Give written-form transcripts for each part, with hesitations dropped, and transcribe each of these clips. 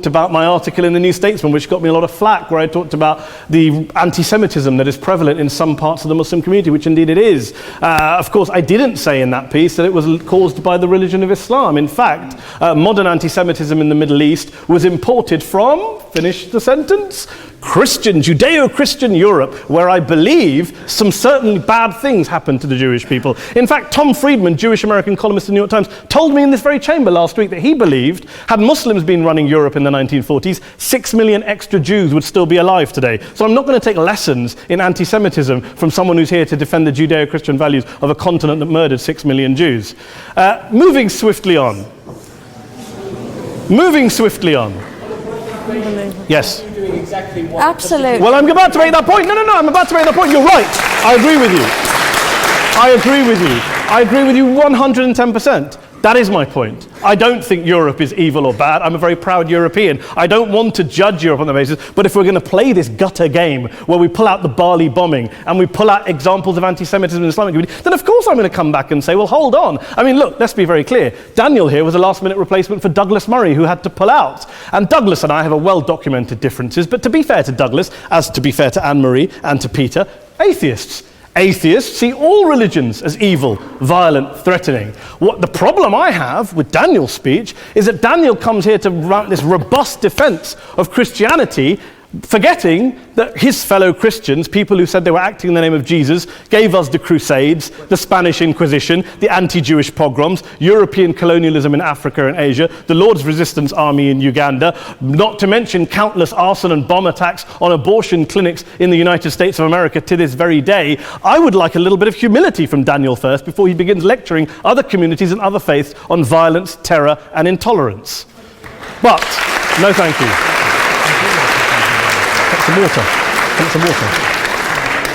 talked about my article in the New Statesman, which got me a lot of flack, where I talked about the anti-Semitism that is prevalent in some parts of the Muslim community, which indeed it is. Of course, I didn't say in that piece that it was caused by the religion of Islam. In fact, modern anti-Semitism in the Middle East was imported from, finish the sentence, Christian, Judeo-Christian Europe, where I believe some certainly bad things happened to the Jewish people. In fact, Tom Friedman, Jewish-American columnist in the New York Times, told me in this very chamber last week that he believed, had Muslims been running Europe in the 1940s, 6 million extra Jews would still be alive today. So I'm not going to take lessons in anti-Semitism from someone who's here to defend the Judeo-Christian values of a continent that murdered 6 million Jews. Moving swiftly on. Yes. Absolutely. Well, I'm about to make that point. No, I'm about to make that point. You're right. I agree with you 110%. That is my point. I don't think Europe is evil or bad. I'm a very proud European. I don't want to judge Europe on that basis, but if we're going to play this gutter game where we pull out the Bali bombing and we pull out examples of anti-Semitism in the Islamic community, then of course I'm going to come back and say, well, hold on. I mean, look, let's be very clear. Daniel here was a last-minute replacement for Douglas Murray, who had to pull out. And Douglas and I have a well-documented differences, but to be fair to Douglas, as to be fair to Anne-Marie and to Peter, Atheists see all religions as evil, violent, threatening. What the problem I have with Daniel's speech is that Daniel comes here to run this robust defense of Christianity, forgetting that his fellow Christians, people who said they were acting in the name of Jesus, gave us the Crusades, the Spanish Inquisition, the anti-Jewish pogroms, European colonialism in Africa and Asia, the Lord's Resistance Army in Uganda, not to mention countless arson and bomb attacks on abortion clinics in the United States of America to this very day. I would like a little bit of humility from Daniel first before he begins lecturing other communities and other faiths on violence, terror, and intolerance. But, no thank you. Some water.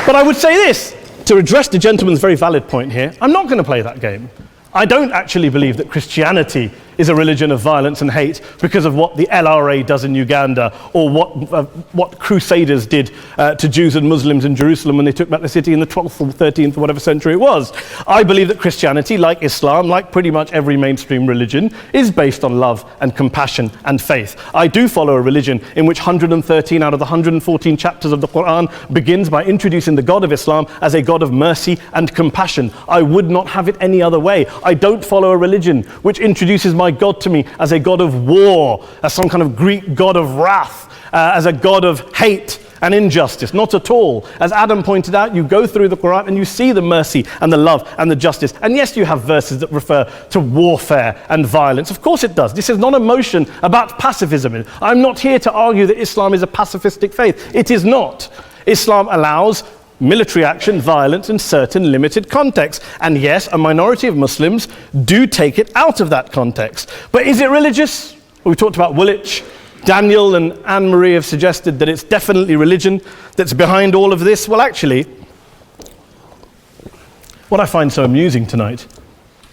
But I would say this, to address the gentleman's very valid point here, I'm not going to play that game. I don't actually believe that Christianity is a religion of violence and hate because of what the LRA does in Uganda or what Crusaders did to Jews and Muslims in Jerusalem when they took back the city in the 12th or 13th or whatever century it was. I believe that Christianity, like Islam, like pretty much every mainstream religion, is based on love and compassion and faith. I do follow a religion in which 113 out of the 114 chapters of the Quran begins by introducing the God of Islam as a God of mercy and compassion. I would not have it any other way. I don't follow a religion which introduces my God to me as a God of war, as some kind of Greek God of wrath, as a God of hate and injustice. Not at all. As Adam pointed out, you go through the Quran and you see the mercy and the love and the justice. And yes, you have verses that refer to warfare and violence. Of course it does. This is not a motion about pacifism. I'm not here to argue that Islam is a pacifistic faith. It is not. Islam allows military action, violence in certain limited contexts. And yes, a minority of Muslims do take it out of that context. But is it religious? We talked about Woolwich. Daniel and Anne-Marie have suggested that it's definitely religion that's behind all of this. Well, actually, what I find so amusing tonight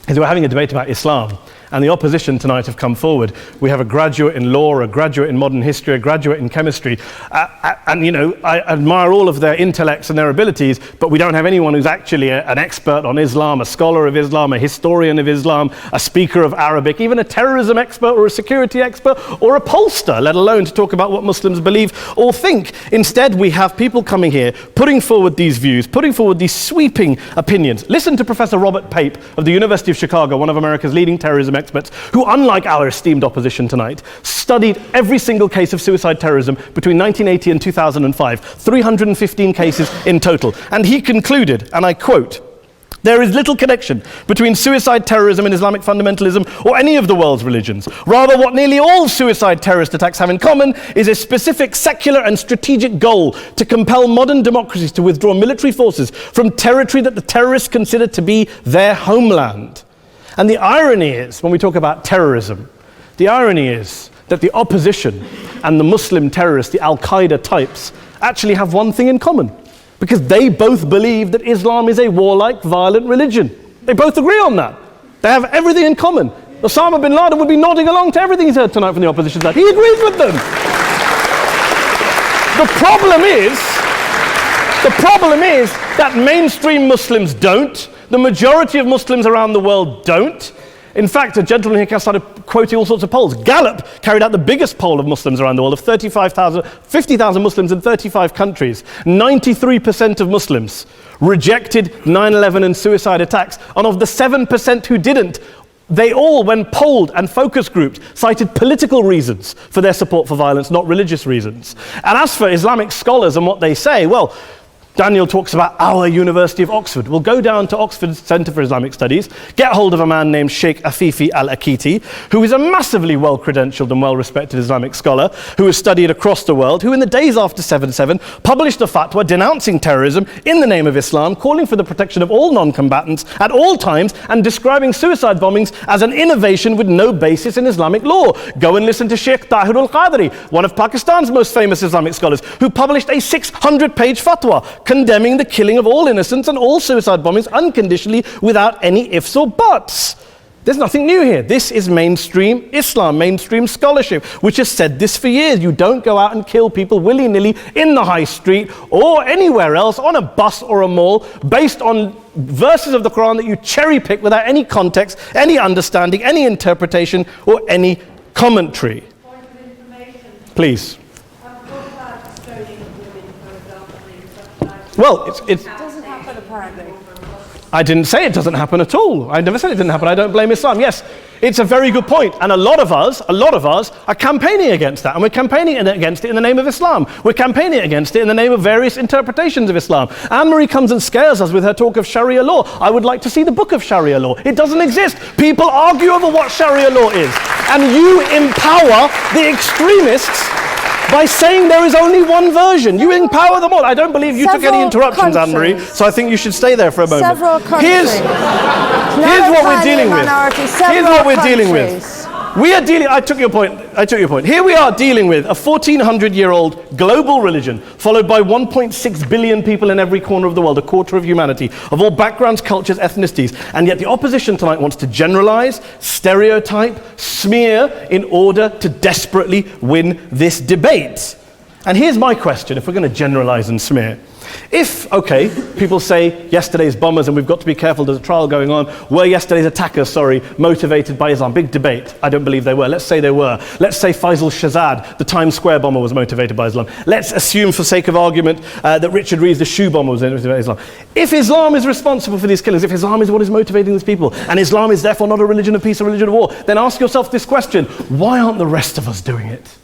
is we're having a debate about Islam. And the opposition tonight have come forward. We have a graduate in law, a graduate in modern history, a graduate in chemistry. And, you know, I admire all of their intellects and their abilities, but we don't have anyone who's actually an expert on Islam, a scholar of Islam, a historian of Islam, a speaker of Arabic, even a terrorism expert or a security expert or a pollster, let alone to talk about what Muslims believe or think. Instead, we have people coming here, putting forward these views, putting forward these sweeping opinions. Listen to Professor Robert Pape of the University of Chicago, one of America's leading terrorism experts, who, unlike our esteemed opposition tonight, studied every single case of suicide terrorism between 1980 and 2005, 315 cases in total. And he concluded, and I quote, "There is little connection between suicide terrorism and Islamic fundamentalism or any of the world's religions. Rather, what nearly all suicide terrorist attacks have in common is a specific secular and strategic goal to compel modern democracies to withdraw military forces from territory that the terrorists consider to be their homeland." And the irony is, when we talk about terrorism, the irony is that the opposition and the Muslim terrorists, the Al-Qaeda types, actually have one thing in common, because they both believe that Islam is a warlike, violent religion. They both agree on that. They have everything in common. Osama bin Laden would be nodding along to everything he's heard tonight from the opposition side. He agrees with them. The problem is that mainstream Muslims don't. The majority of Muslims around the world don't. In fact, a gentleman here started quoting all sorts of polls. Gallup carried out the biggest poll of Muslims around the world of 50,000 Muslims in 35 countries. 93% of Muslims rejected 9/11 and suicide attacks. And of the 7% who didn't, they all, when polled and focus grouped, cited political reasons for their support for violence, not religious reasons. And as for Islamic scholars and what they say, well, Daniel talks about our University of Oxford. We'll go down to Oxford Centre for Islamic Studies, get hold of a man named Sheikh Afifi al-Akiti, who is a massively well-credentialed and well-respected Islamic scholar who has studied across the world, who in the days after 7/7 published a fatwa denouncing terrorism in the name of Islam, calling for the protection of all non-combatants at all times, and describing suicide bombings as an innovation with no basis in Islamic law. Go and listen to Sheikh Tahir al-Qadri, one of Pakistan's most famous Islamic scholars, who published a 600-page fatwa condemning the killing of all innocents and all suicide bombings unconditionally without any ifs or buts. There's nothing new here. This is mainstream Islam, mainstream scholarship, which has said this for years. You don't go out and kill people willy-nilly in the high street or anywhere else, on a bus or a mall, based on verses of the Quran that you cherry-pick without any context, any understanding, any interpretation, or any commentary. Point of information. Please. Well, It doesn't happen apparently. I didn't say it doesn't happen at all. I never said it didn't happen. I don't blame Islam. Yes, it's a very good point. And a lot of us are campaigning against that. And we're campaigning against it in the name of Islam. We're campaigning against it in the name of various interpretations of Islam. Anne-Marie comes and scares us with her talk of Sharia law. I would like to see the book of Sharia law. It doesn't exist. People argue over what Sharia law is. And you empower the extremists by saying there is only one version. You empower them all. I don't believe you took any interruptions, Anne-Marie, so I think you should stay there for a moment. Several countries. Here's what we're dealing with. Here's what we're dealing with. I took your point. Here we are dealing with a 1400-year-old global religion followed by 1.6 billion people in every corner of the world, a quarter of humanity, of all backgrounds, cultures, ethnicities. And yet the opposition tonight wants to generalize, stereotype, smear in order to desperately win this debate. And here's my question, if we're going to generalize and smear. If, okay, people say yesterday's bombers, and we've got to be careful, there's a trial going on, were yesterday's attackers, motivated by Islam? Big debate. I don't believe they were. Let's say they were. Let's say Faisal Shahzad, the Times Square bomber, was motivated by Islam. Let's assume, for sake of argument, that Richard Reeves, the shoe bomber, was motivated by Islam. If Islam is responsible for these killings, if Islam is what is motivating these people, and Islam is therefore not a religion of peace, a religion of war, then ask yourself this question: why aren't the rest of us doing it?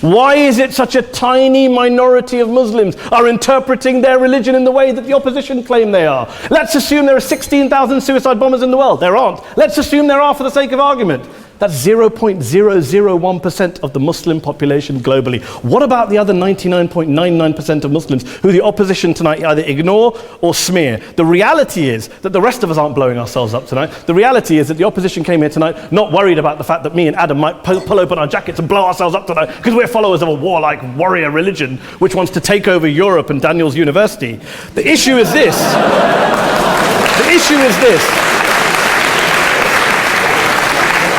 Why is it such a tiny minority of Muslims are interpreting their religion in the way that the opposition claim they are? Let's assume there are 16,000 suicide bombers in the world. There aren't. Let's assume there are for the sake of argument. That's 0.001% of the Muslim population globally. What about the other 99.99% of Muslims who the opposition tonight either ignore or smear? The reality is that the rest of us aren't blowing ourselves up tonight. The reality is that the opposition came here tonight not worried about the fact that me and Adam might pull open our jackets and blow ourselves up tonight because we're followers of a warlike warrior religion which wants to take over Europe and Daniel's university. The issue is this. The issue is this.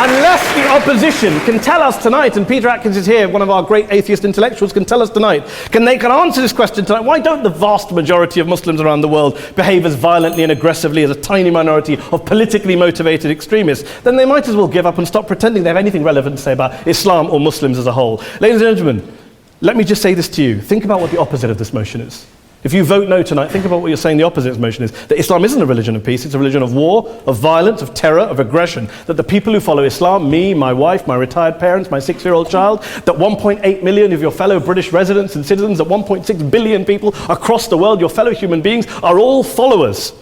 Unless the opposition can tell us tonight, and Peter Atkins is here, one of our great atheist intellectuals, can tell us tonight, can answer this question tonight: why don't the vast majority of Muslims around the world behave as violently and aggressively as a tiny minority of politically motivated extremists? Then they might as well give up and stop pretending they have anything relevant to say about Islam or Muslims as a whole. Ladies and gentlemen, let me just say this to you. Think about what the opposite of this motion is. If you vote no tonight, think about what you're saying the opposite of this motion is. That Islam isn't a religion of peace, it's a religion of war, of violence, of terror, of aggression. That the people who follow Islam, me, my wife, my retired parents, my 6-year-old child, that 1.8 million of your fellow British residents and citizens, that 1.6 billion people across the world, your fellow human beings, are all followers,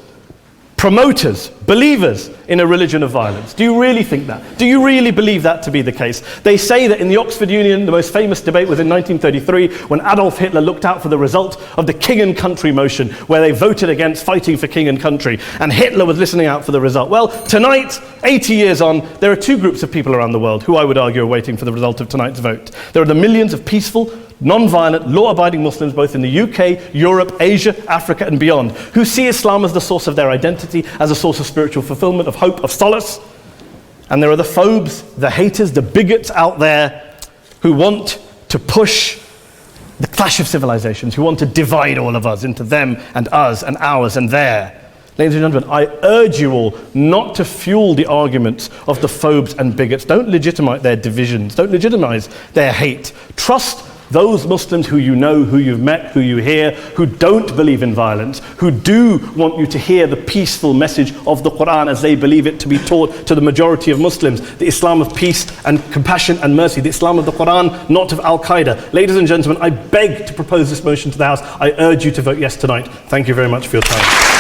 promoters, believers in a religion of violence. Do you really think that? Do you really believe that to be the case? They say that in the Oxford Union, the most famous debate was in 1933 when Adolf Hitler looked out for the result of the King and Country motion, where they voted against fighting for King and Country, and Hitler was listening out for the result. Well, tonight, 80 years on, there are two groups of people around the world who I would argue are waiting for the result of tonight's vote. There are the millions of peaceful, non-violent, law-abiding Muslims both in the UK, Europe, Asia, Africa and beyond, who see Islam as the source of their identity, as a source of spiritual fulfillment, of hope, of solace. And there are the phobes, the haters, the bigots out there who want to push the clash of civilizations, who want to divide all of us into them and us and ours and their. Ladies and gentlemen, I urge you all not to fuel the arguments of the phobes and bigots. Don't legitimize their divisions. Don't legitimize their hate. Trust those Muslims who you know, who you've met, who you hear, who don't believe in violence, who do want you to hear the peaceful message of the Quran as they believe it to be taught to the majority of Muslims, the Islam of peace and compassion and mercy, the Islam of the Quran, not of Al-Qaeda. Ladies and gentlemen, I beg to propose this motion to the House. I urge you to vote yes tonight. Thank you very much for your time.